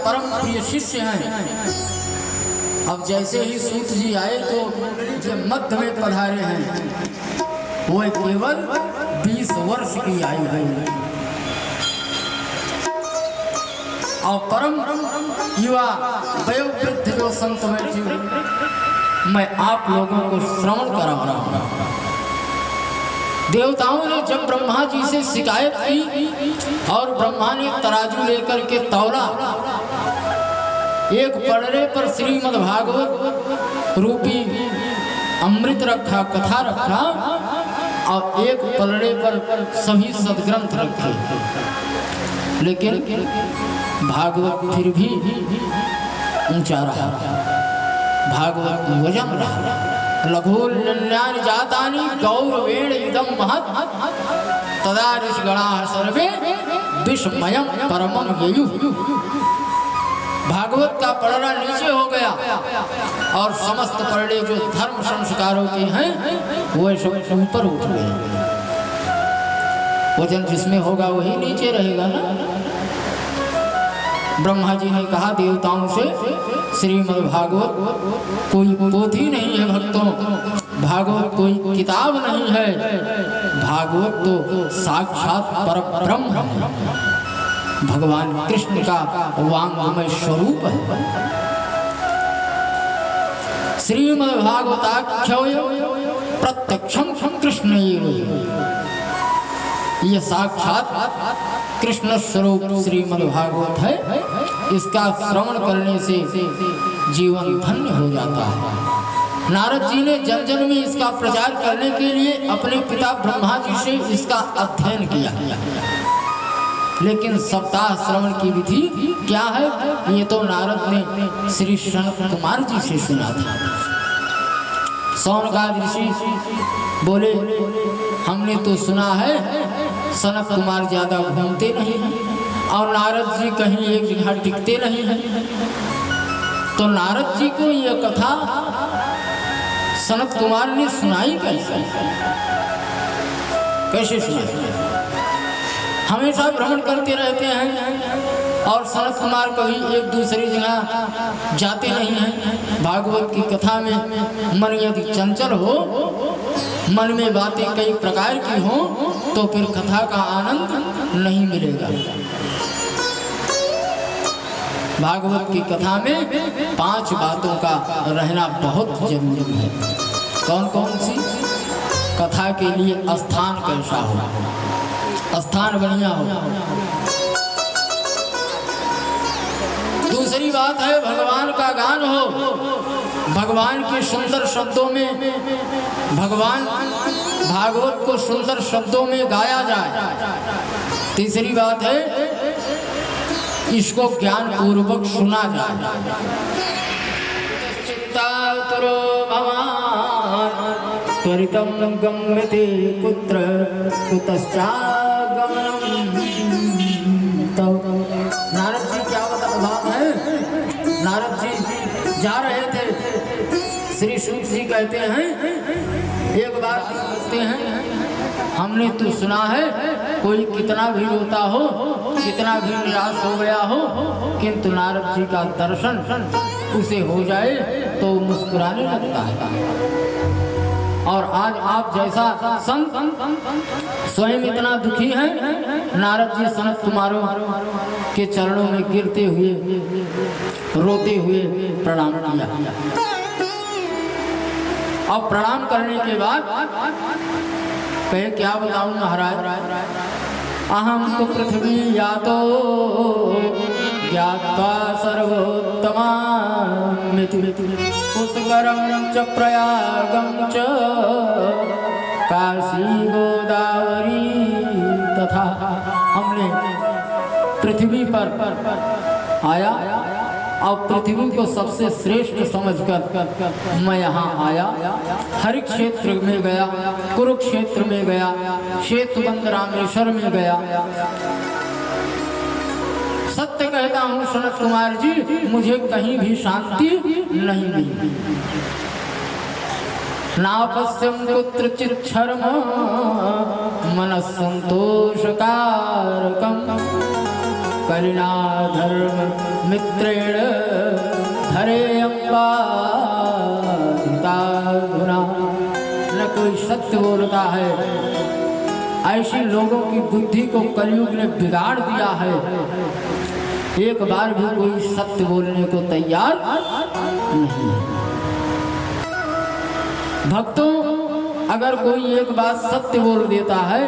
परम प्रिय शिष्य हैं। अब जैसे ही सूत जी आए तो जो मध्य में पधारे हैं वो केवल 20 वर्ष की आयु है और परम युवा वयोवृद्ध जो संत बैठे मैं आप लोगों को श्रवण करा रहा हूँ। देवताओं ने जब ब्रह्मा जी से शिकायत की और ब्रह्मा ने तराजू लेकर के तौला, एक पलड़े पर श्रीमद् भागवत रूपी अमृत रखा, कथा रखा और एक पलड़े पर सभी सदग्रंथ रखे, लेकिन भागवत फिर भी ऊंचा रहा, भागवत वजन रहा। लघुन्यानि जातानि गौरवेण इदं महत् तदा ऋषिगणाः सर्वे विस्मयं परमं ययुः। भागवत का पलड़ा नीचे हो गया और समस्त पलड़े जो धर्म संस्कारों के हैं वो सब ऊपर उठ गए। वजन जिसमें होगा वही नीचे रहेगा ना। ब्रह्मा जी ने कहा देवताओं से, श्रीमद् भागवत कोई पोथी नहीं है भक्तों, भागवत कोई किताब नहीं है, भागवत तो साक्षात परब्रह्म भगवान कृष्ण का वांगमय स्वरूप है। श्रीमद् भागवताख्यो प्रत्यक्षम कृष्ण, ये साक्षात कृष्ण स्वरूप श्रीमद् भागवत है। इसका श्रवण करने से जीवन धन्य हो जाता है। नारद जी ने जन जन में इसका प्रचार करने के लिए अपने पिता ब्रह्मा जी से इसका अध्ययन किया, लेकिन सप्ताह श्रवण की विधि क्या है ये तो नारद ने श्री सनत कुमार जी से सुना था। सौनकादि ऋषि बोले हमने तो सुना है सनत कुमार ज्यादा घूमते नहीं हैं और नारद जी कहीं एक जगह टिकते नहीं हैं, तो नारद जी को यह कथा सनत कुमार ने सुनाई कैसे सुनाई? हमेशा भ्रमण करते रहते हैं और सनत कुमार कभी एक दूसरी जगह जाते नहीं हैं। भागवत की कथा में मन यदि चंचल हो, मन में बातें कई प्रकार की हो तो फिर कथा का आनंद नहीं मिलेगा। भागवत की कथा में 5 बातों का रहना बहुत जरूरी है। कौन कौन सी? कथा के लिए स्थान कैसा हो, स्थान बढ़िया हो। दूसरी बात है भगवान का गान हो, भगवान के सुंदर शब्दों में, भगवान भागवत को सुंदर शब्दों में गाया जाए। तीसरी बात है इसको ज्ञान पूर्वक सुना जाए। चित्तातुरो भवान त्वरितं गम्यते कुत्र कुतश्चागमनम्। तो नारद जी क्या बात है, नारद जी जा रहे थे, श्री सूत जी कहते हैं एक बात कहते हैं हमने तो सुना है कोई कितना भी रोता हो, कितना भी निराश हो गया हो, किंतु नारद जी का दर्शन उसे हो जाए तो मुस्कुराने लगता है। और आज आप जैसा संत स्वयं इतना दुखी है, नारद जी सनत कुमारों के चरणों में गिरते हुए रोते हुए प्रणाम किया। अब प्रणाम करने के बाद कहे क्या बताऊं महाराज, अहम तो पृथ्वी यातो ज्ञात्वा सर्वोत्तमा पुष्करम च प्रयागम च काशी गोदावरी तथा। हमने पृथ्वी पर आया और पृथ्वी को सबसे श्रेष्ठ समझकर मैं यहाँ आया। हरि क्षेत्र में गया, कुरुक्षेत्र में गया, सेतुबंध रामेश्वर में गया। सत्य कहता हूँ सनत कुमार जी, मुझे कहीं भी शांति नहीं मिली। नापस्यम कुत्रचित् क्षरम मनः संतोषकारकम कलिना धर्म मित्रेण धरे अम्बाधुना। न कोई सत्य बोलता है, ऐसे लोगों की बुद्धि को कलयुग ने बिगाड़ दिया है। एक बार भी कोई सत्य बोलने को तैयार नहीं है। भक्तों, अगर कोई एक बात सत्य बोल देता है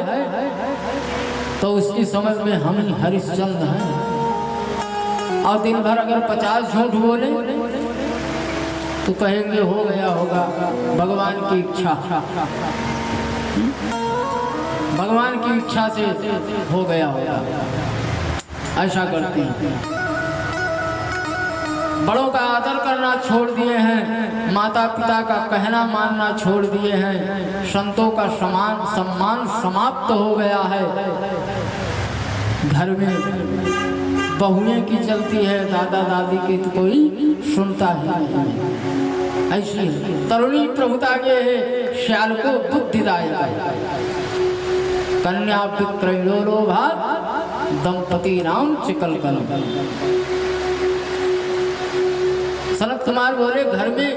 तो उसकी समझ में हम ही हरिश्चंद्र हैं। और दिन भर अगर 50 झूठ बोले तो कहेंगे हो गया होगा, भगवान की इच्छा, भगवान की इच्छा से हो गया होगा, ऐसा करते हैं। बड़ों का आदर करना छोड़ दिए हैं, माता पिता का कहना मानना छोड़ दिए हैं, संतों का सम्मान समाप्त हो गया है। घर में बहुएं की चलती है, दादा दादी की तो कोई सुनता ही नहीं। ऐसी तरुणी प्रभुता के श्याल को बुद्धिदायक कन्या विक्रयणो लोभात् दंपति नाम चिकलकल। सनत कुमार बोले, घर में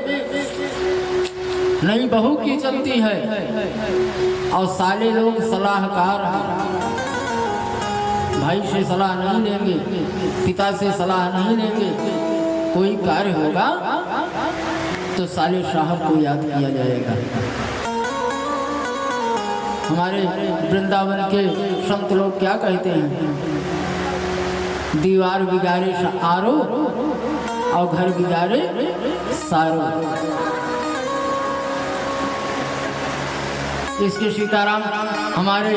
नई बहू की चलती है और साले लोग सलाहकार, भाई से सलाह नहीं लेंगे, पिता से सलाह नहीं लेंगे। कोई कार्य होगा तो साले साहब को याद किया जाएगा। हमारे वृंदावन के संत लोग क्या कहते हैं, दीवार बिगाड़े आरो और घर बिगाड़े सारो। इसके सीताराम हमारे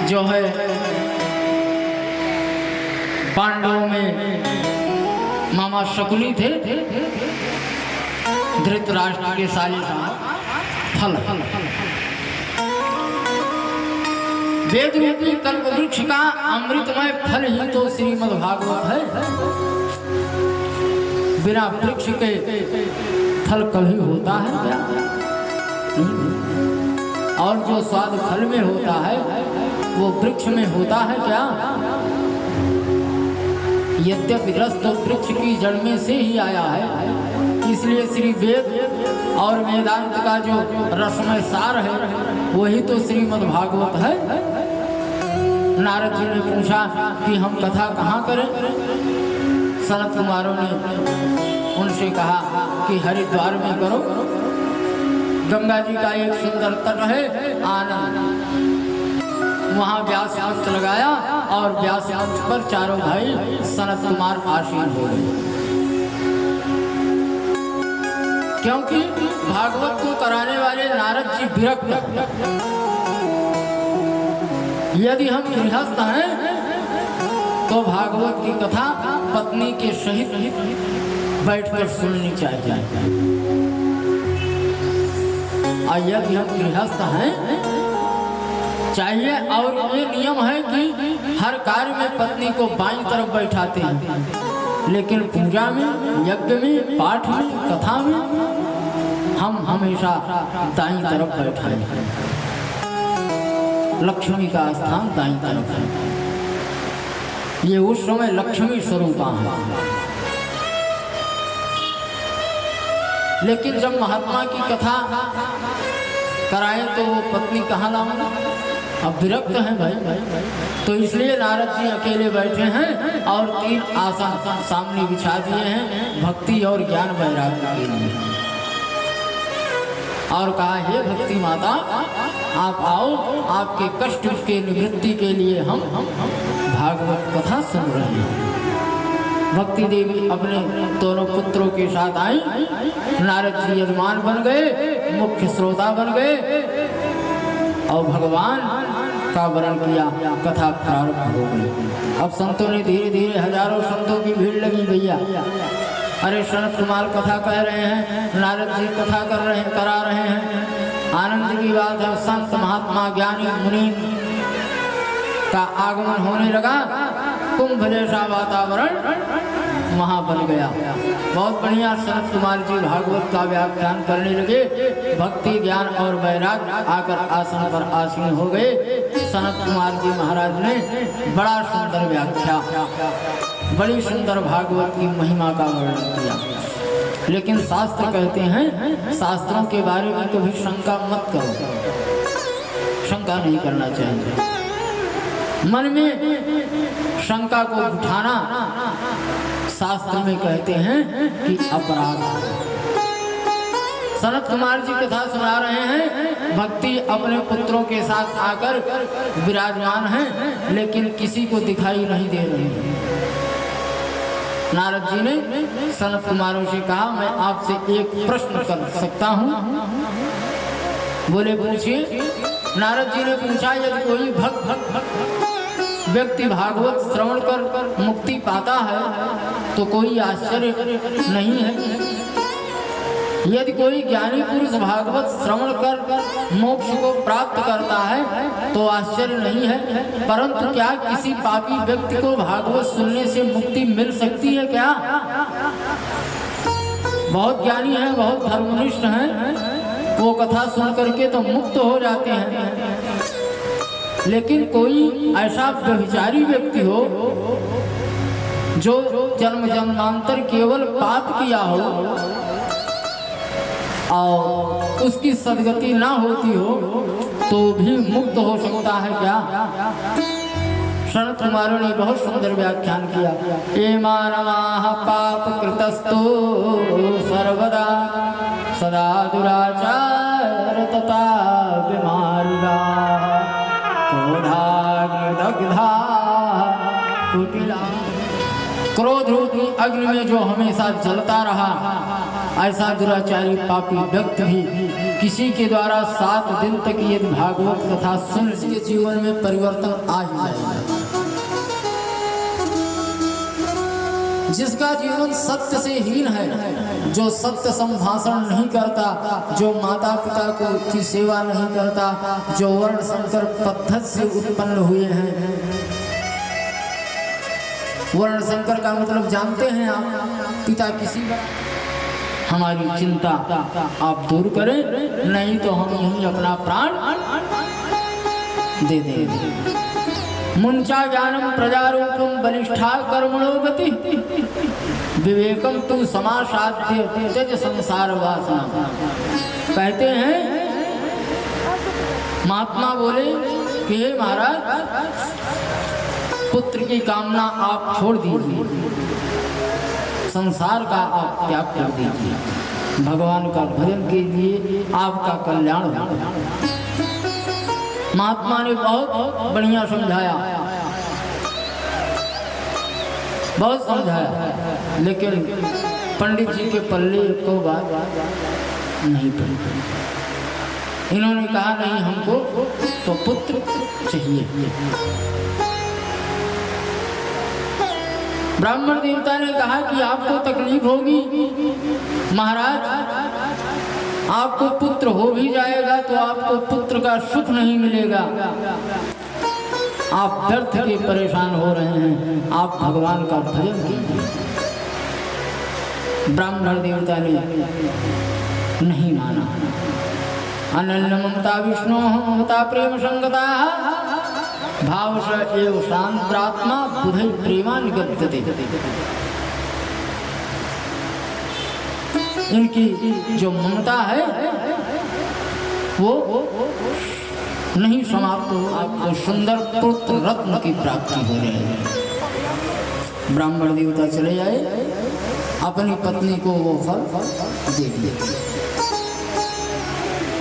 जो है पांडवों में मामा शकुनी थे, धृतराष्ट्र के साले फल वेद रूपी कल्प वृक्ष का अमृतमय फल ही तो श्रीमद् भागवत है। बिना वृक्ष के फल कभी होता है क्या? और जो स्वाद फल में होता है वो वृक्ष में होता है क्या? यद्यपि रस तो वृक्ष की जड़ में से ही आया है, इसलिए श्री वेद और वेदांत का जो रसमय सार है वही तो श्रीमद् भागवत है। नारद जी ने पूछा कि हम कथा कहाँ करें? सनत कुमारों ने उनसे कहा कि हरिद्वार में करो। गंगा जी का एक सुंदर तट है आनंद, वहाँ व्यास मंच लगाया और व्यास मंच पर चारों भाई सनत कुमार आसीन हो गए। क्योंकि भागवत को कराने वाले नारद जी विरक्त। यदि हम गृहस्थ हैं तो भागवत की कथा पत्नी के सहित बैठकर सुननी चाहिए। और यदि हम गृहस्थ हैं चाहिए, और ये नियम है कि हर कार्य में पत्नी को बाईं तरफ बैठाते हैं, लेकिन पूजा में, यज्ञ में, पाठ में, कथा में हम हमेशा दाईं तरफ बैठाएं। लक्ष्मी का स्थान दाईं तरफ है। ये उस समय लक्ष्मी स्वरूपा है। लेकिन जब महात्मा की कथा कराएं तो वो पत्नी कहाँ लाऊंगा? अब विरक्त हैं भाई। तो इसलिए नारद जी अकेले बैठे हैं और 3 आसन सामने बिछा दिए हैं भक्ति और ज्ञान वैराग्य के लिए। और कहा, हे भक्ति माता आप आओ, आपके कष्ट के निवृत्ति के लिए हम भागवत कथा सुन रहे हैं। भक्ति देवी अपने दोनों पुत्रों के साथ आई। नारद जी यजमान बन गए, मुख्य श्रोता बन गए और भगवान का वर्णन किया। कथा प्रारंभ हो गई। अब संतों ने धीरे धीरे, हजारों संतों की भीड़ लगी भैया। अरे सनत कुमार कथा कह रहे हैं, नारद जी कथा करा रहे हैं। आनंद की बात है। संत महात्मा ज्ञानी मुनि का आगमन होने लगा कुंभ जैसा वातावरण वहां बन गया। बहुत बढ़िया सनत कुमार जी भागवत का व्याख्यान करने लगे। भक्ति ज्ञान और वैराग आकर आसन पर आसीन हो गए। सनत कुमार जी महाराज ने बड़ा सुंदर व्याख्या, बड़ी सुंदर भागवत की महिमा का वर्णन किया। लेकिन शास्त्र कहते हैं शास्त्रों के बारे में कभी शंका मत करो, शंका नहीं करना चाहिए। मन में शंका को उठाना शास्त्र में कहते हैं कि अपराध है। सनत कुमार जी कथा सुना रहे हैं। भक्ति अपने पुत्रों के साथ आकर विराजमान हैं, लेकिन किसी को दिखाई नहीं दे रही है। नारद जी ने सनत कुमारों से कहा, मैं आपसे एक प्रश्न कर सकता हूँ? बोले पूछिए। नारद जी ने पूछा, यदि कोई भक्त व्यक्ति भागवत श्रवण कर मुक्ति पाता है तो कोई आश्चर्य नहीं है। यदि कोई ज्ञानी पुरुष भागवत श्रवण कर मोक्ष को प्राप्त करता है तो आश्चर्य नहीं है। परंतु क्या किसी पापी व्यक्ति को भागवत सुनने से मुक्ति मिल सकती है क्या? बहुत ज्ञानी हैं, बहुत धर्मनिष्ठ हैं, वो कथा सुन करके तो मुक्त हो जाते हैं। लेकिन कोई ऐसा व्यभिचारी व्यक्ति हो जो जन्म जन्मांतर केवल पाप किया हो और उसकी सद्गति ना होती हो तो भी मुक्त हो सकता है क्या? सनत कुमारों ने बहुत सुंदर व्याख्यान किया। ये मानवाः पाप कृतस्तो सर्वदा सदा दुराचार तथा विमारुदा क्रोधाग्निदग्धा कुटिला। क्रोध रूपी अग्नि में जो हमेशा जलता रहा, ऐसा दुराचारी पापी व्यक्ति भी किसी के द्वारा 7 दिन तक यदि भागवत कथा सुन, इसके जीवन में परिवर्तन आ ही जाएगा। जिसका जीवन सत्य से हीन है, जो सत्य संभाषण नहीं करता, जो माता पिता को की सेवा नहीं करता, जो वर्ण संकर पद्धति से उत्पन्न हुए हैं। वर्ण संकर का मतलब जानते हैं आप? पिता किसी का हमारी चिंता आप दूर करें, नहीं तो हम यहीं अपना प्राण दे देंगे। मुंचा ज्ञानम प्रजारूपम बलिष्ठा कर्मणो गति विवेकम तु समासाध्य त्यज संसार वासना। कहते हैं महात्मा बोले कि हे महाराज, पुत्र की कामना आप छोड़ दीजिए, संसार का आप त्याग कर दीजिए, भगवान का भजन कीजिए, आपका कल्याण होगा। महात्मा ने बहुत बढ़िया समझाया, बहुत समझाया, लेकिन पंडित जी के पल्ले को बात नहीं पड़ी। इन्होंने कहा नहीं, हमको तो पुत्र चाहिए। ब्राह्मण देवता ने कहा कि आपको तकलीफ होगी महाराज, आपको पुत्र हो भी जाएगा तो आपको पुत्र का सुख नहीं मिलेगा, आप व्यर्थ के परेशान हो रहे हैं, आप भगवान का भजन कीजिए। ब्राह्मण देवता ने नहीं माना। अनन्य ममता विष्णु ममता प्रेम संगता भावश एव शांतात्मा बुधै प्रेमा निगद्यते। इनकी जो ममता है वो नहीं समाप्त हो, आपको सुंदर पुत्र रत्न की प्राप्ति हो रही है। ब्राह्मण देवता चले आए, अपनी पत्नी को वो फल दे दिए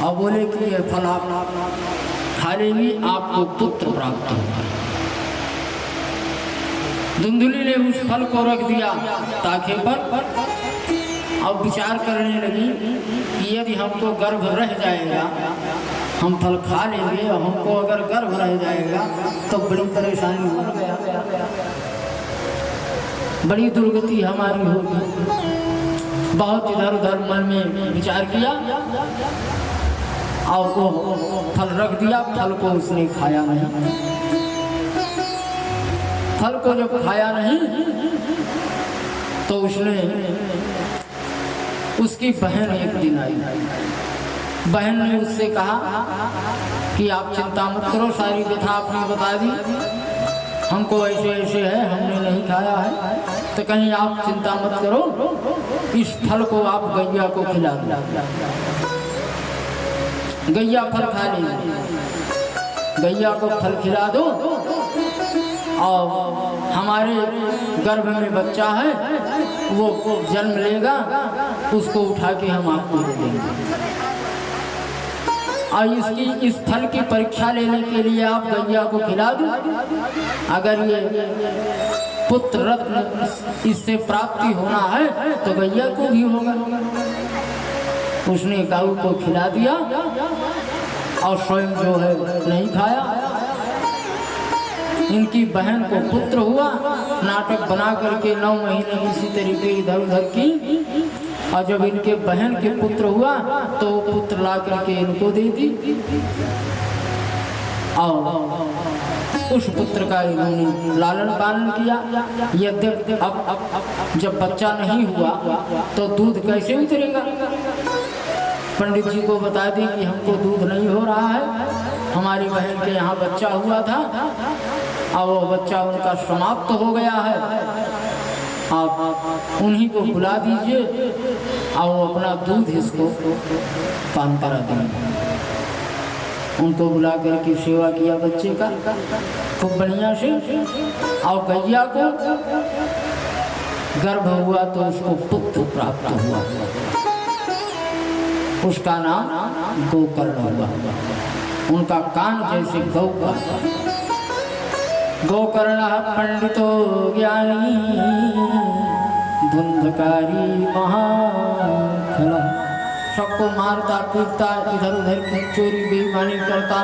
और बोले कि ये फल आप खा लेंगी, आपको पुत्र प्राप्त होगा। धुंधुली ने उस फल को रख दिया ताखे पर और विचार करने लगी कि यदि हमको गर्भ रह जाएगा, हम फल खा लेंगे और हमको अगर गर्भ रह जाएगा तो बड़ी परेशानी हो गया, बड़ी दुर्गति हमारी होगी। बहुत इधर उधर मन में विचार किया और वो फल रख दिया, फल को उसने खाया नहीं। फल को जब खाया नहीं तो उसने, उसकी बहन एक दिन आई। बहन ने उससे कहा कि आप चिंता मत करो, सारी कथा आपने बता दी, हमको ऐसे ऐसे है, हमने नहीं खाया है, तो कहीं आप चिंता मत करो, इस फल को आप गैया को खिला दो। गैया फल खा लेगी, गैया को फल खिला दो और हमारे गर्भ में बच्चा है वो जन्म लेगा, उसको उठा के हम आपको दे देंगे। और इस फल की परीक्षा लेने के लिए आप गैया को खिला दो, अगर ये पुत्र रत्न इससे प्राप्ति होना है तो गैया को भी होगा। उसने गौ को खिला दिया और स्वयं जो है नहीं खाया। इनकी बहन को पुत्र हुआ, नाटक बना करके 9 महीने इसी तरीके इधर उधर की, और जब इनके बहन के पुत्र हुआ तो पुत्र ला करके इनको दे दी और उस पुत्र का इन्होंने लालन पालन किया। यद्यपि अब जब बच्चा नहीं हुआ तो दूध कैसे उतरेगा? पंडित जी को बता दी कि हमको दूध नहीं हो रहा है, हमारी बहन के यहाँ बच्चा हुआ था और वो बच्चा उनका समाप्त हो गया है, आप उन्हीं को बुला दीजिए और वो अपना दूध इसको पान करा देंगे। उनको बुला करके सेवा किया बच्चे का खूब बढ़िया से, और गैया को गर्भ हुआ तो उसको पुत्र प्राप्त हुआ, उसका नाम गोकर्ण हुआ। उनका कान जैसे गौ का। गोकर्ण पंडितो ज्ञानी धुंधकारी महाखला, सबको मारता पीटता, इधर उधर की चोरी बेईमानी करता,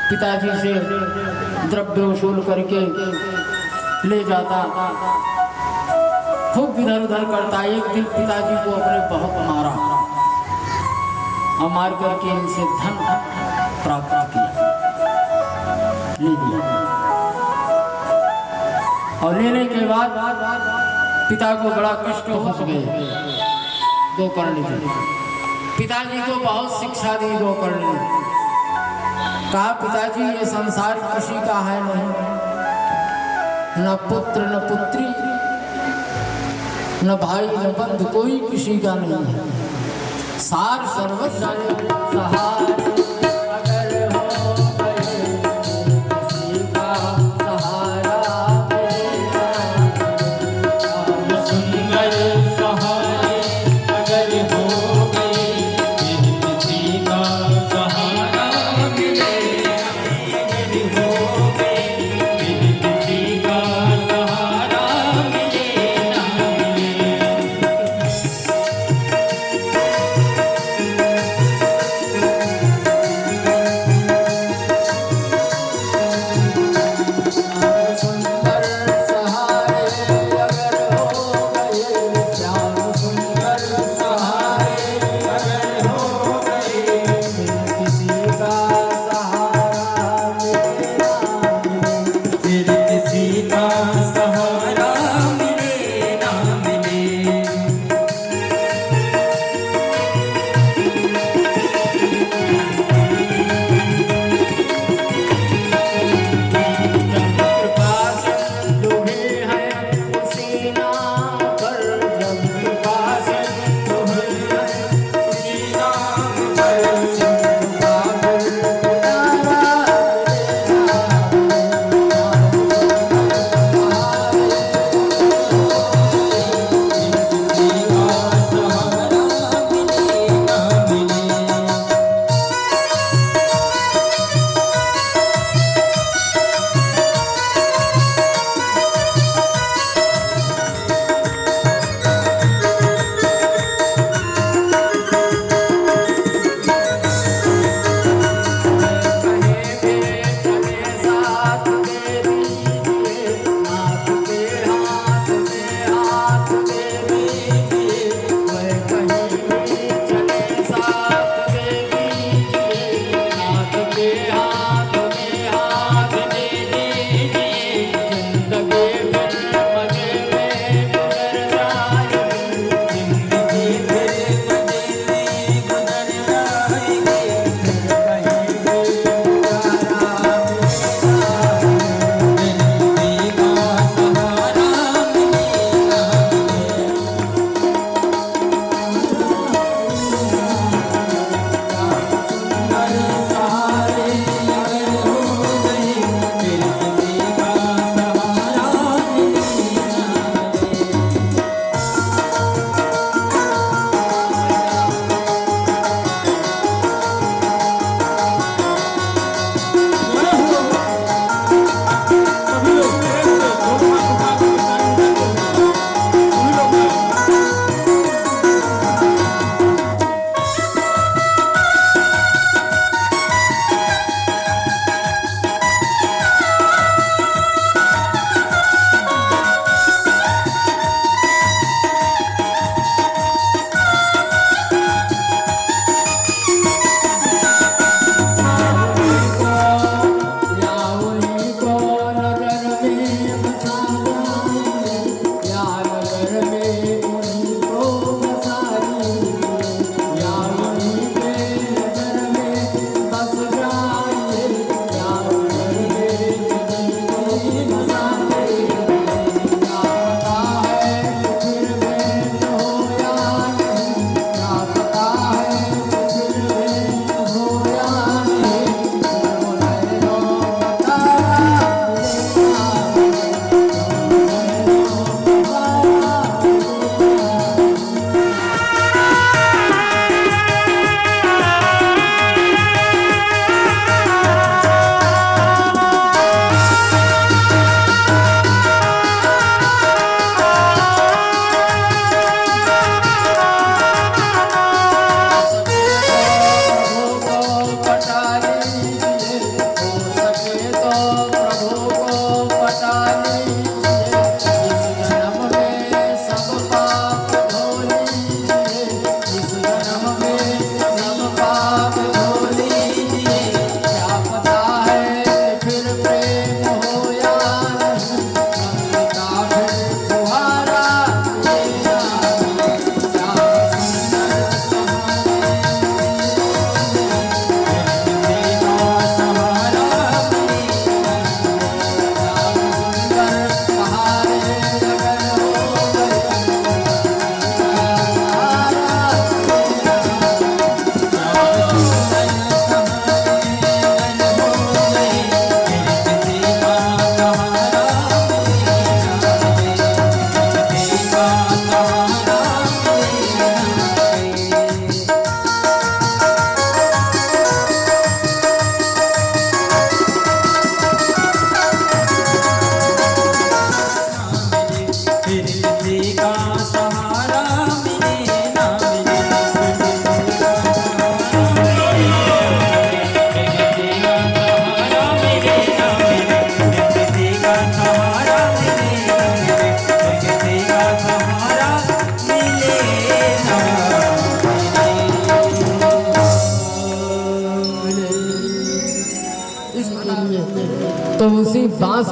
पिताजी से द्रव्य वसूल करके ले जाता, खूब इधर उधर करता। एक दिन पिताजी को अपने बहुत मारा और मार करके इनसे धन प्राप्त किया, ले लिया। और लेने के बाद पिता को बड़ा कष्ट हो गए गोकर्ण जी। पिताजी को बहुत शिक्षा दी गोकर्ण ने, कहा पिताजी ये संसार किसी का है नहीं, न पुत्र न पुत्री न भाई न बंधु, कोई किसी का नहीं है। सार सर्वस्व सहाय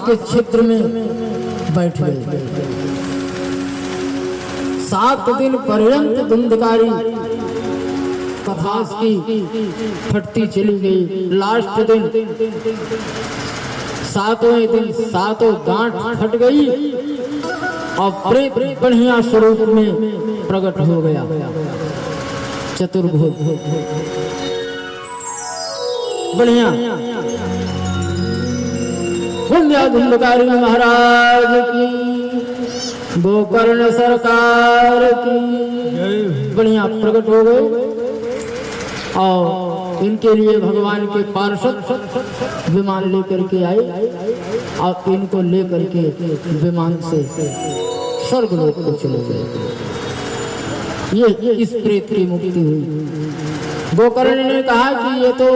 के क्षेत्र में बैठ गए। 7 दिन पर्यंत धुंधकारी कथा की फटती चली गई। लास्ट दिन 7वें दिन 7 गांठ फट गई और प्रेत बढ़िया स्वरूप में प्रकट हो गया चतुर्भुज बढ़िया। धुंधकारी महाराज की, गोकर्ण सरकार की बढ़िया प्रकट हो गए और इनके लिए भगवान के पार्षद विमान लेकर के आए और इनको लेकर के विमान से स्वर्गलोक को चले गए। ये इस प्रेत की मुक्ति हुई। गोकर्ण ने कहा कि ये तो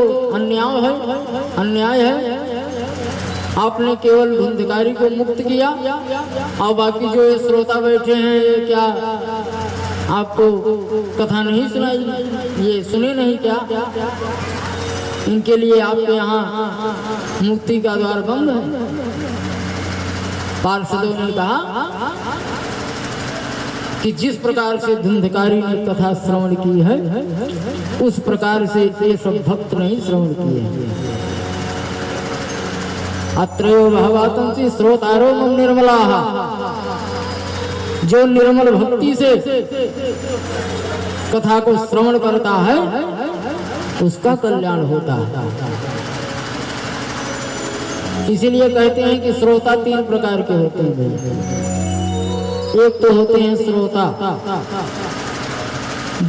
अन्याय है। आपने केवल धुंधकारी को मुक्त किया और बाकी जो ये श्रोता बैठे हैं ये क्या आपको कथा नहीं सुनाई, ये सुने नहीं क्या? इनके लिए आपके यहाँ मुक्ति का द्वार बंद है। पार्षदों ने कहा कि जिस प्रकार से धुंधकारी ने कथा श्रवण की है उस प्रकार से ये सब भक्त नहीं श्रवण किए हैं। अत्रयो भवातंसि श्रोतारो निर्मलाः, जो निर्मल भक्ति से कथा को श्रवण करता है उसका कल्याण होता है। इसीलिए कहते हैं कि श्रोता 3 प्रकार के होते हैं। एक तो होते हैं श्रोता,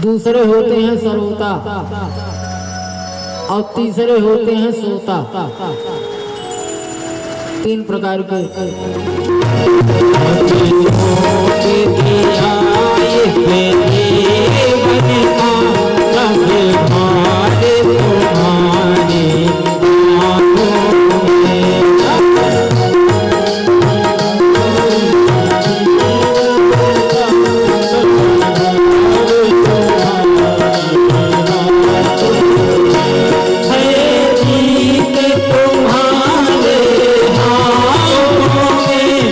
दूसरे होते हैं सरोता और तीसरे होते हैं सोता। 3 प्रकार के तुम्हारे हाथों में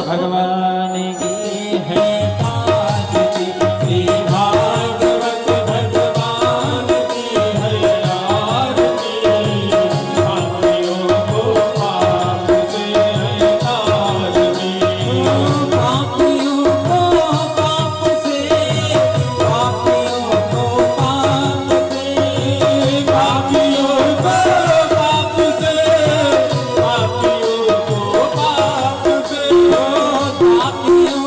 भगवान की है आरती, श्री भागवत भगवान की है आरती। पापियों को पाप से है तारती, पापियों को पाप से, पापियों को पाप से, पापियों को पाप से, पापियों को पाप से, पापियों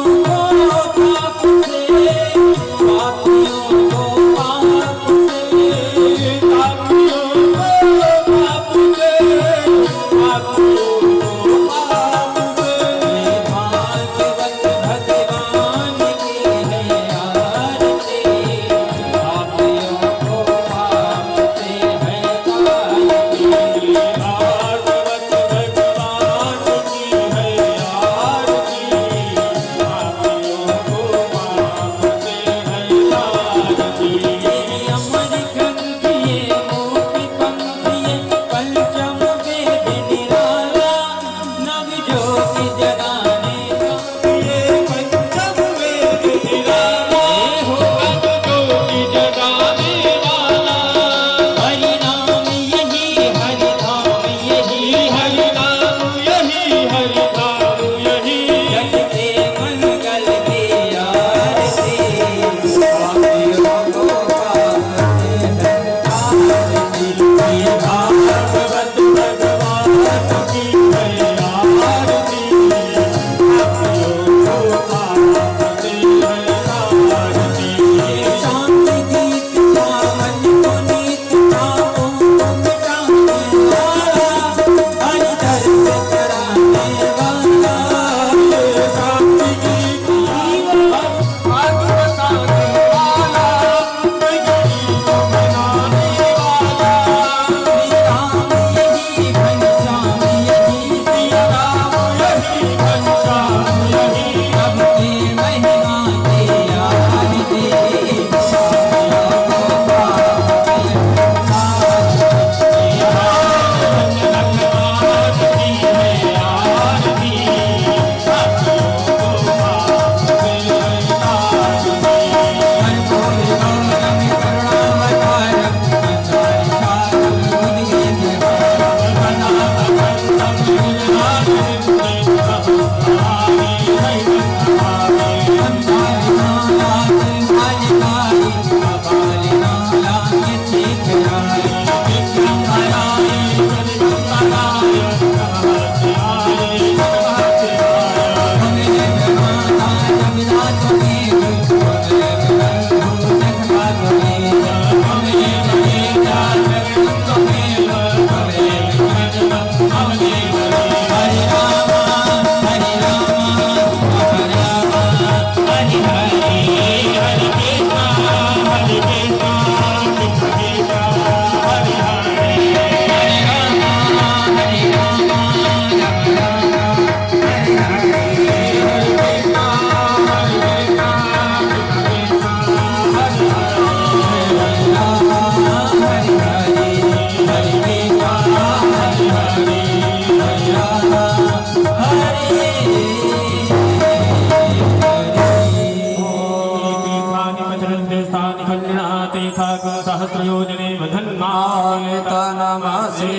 सहस्रयोजने वधन्मानितनमसि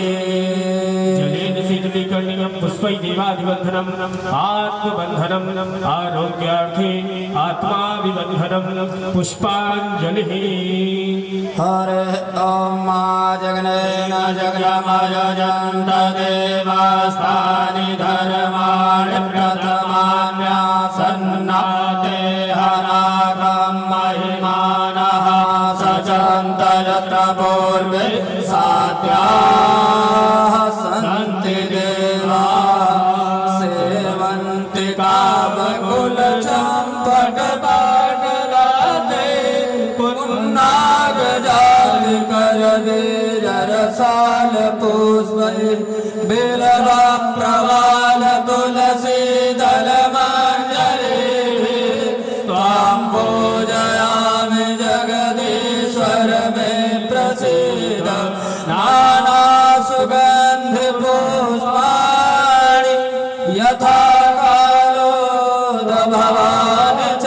जलेन शीतलीकर्णीयं पुष्पैदेवादिबन्धनम् आत्मबन्धनम् आरोग्यार्थे आत्माभिबन्धनं पुष्पाञ्जलिः हरे ॐ मा जगनेन जगमयजन्त देवास्तानि धर्माणि प्रथमान्यासन्नाते हनाकं महिमानः सचन्त यत्र पूर्वे सात्याः सन्ति देवा सेवन्ति कामकुलचम्पकपाटलाते पुन्नागजालिकरसाल पुष्पै बिलवा प्रवाल तुलसी दलमञ्जरी त्वां पूजयामि जगदीश्वर मे प्रसीद नाना सुगन्धि पुष्पाणि यथा कालो भवानि च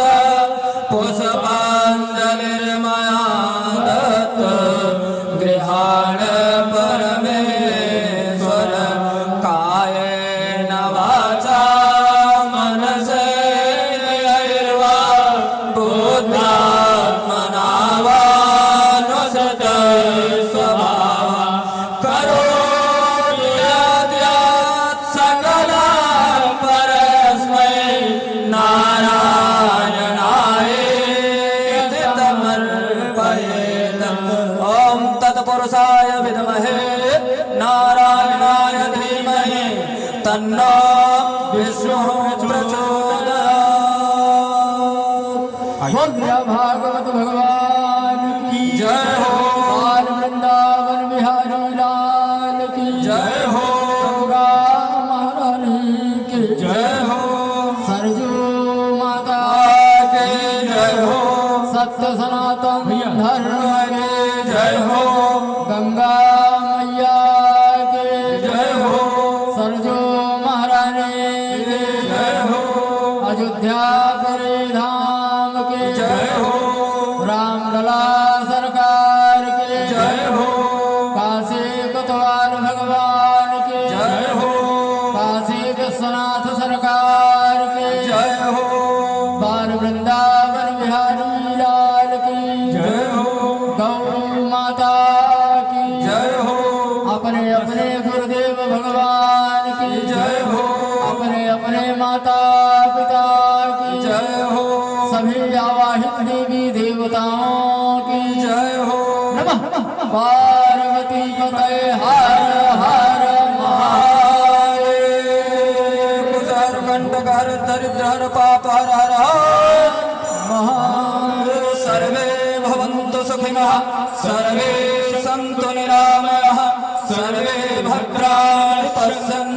पुष्पाञ्जलिर्मया दत्त गृहाण परमेश्वर कायेन वाचा मनसेर्वा बुद्ध्यात्मना वानुसृत स्वभावा करोति यद्यत् सकलं परस्मै नारायणायेति तमर्पयेत्। ॐ तत्पुरुषाय विद्महे नारायणाय धीमहि तन्नो विष्णुः प्रचोदयात्। बोलिया भागवत भगवान की जय हो। बाल वृंदावन बिहारी लाल की जय हो। गंगा महारानी की जय हो। सरजू माता के जय हो। सत्य सनातन धर्म के जय हो। गंगा मैया के जय हो। सरजू महारानी के जय हो। अयोध्या पुरी धाम के जय हो। रामलला सरकार के जय हो। काशी कोतवाल भगवान के जय हो। काशी विश्वनाथ सरकार के जय हो। बाल वृंदावन बिहारी लाल की जय हो। गौ माता की जय हो। अपने अपने गुरुदेव भगवान की जय हो। अपने अपने माता पिता की जय हो। सभी आवाहित देवी देवताओं की जय हो। नमः पार्वती पते हर हर महादेव सर्वकंटकर दरिद्रहर पापहर हर महादेव सर्वे भवन्तु सुखिनः सर्वे सन्तु निरामयः सर्वे भद्राणि पश्यन्तु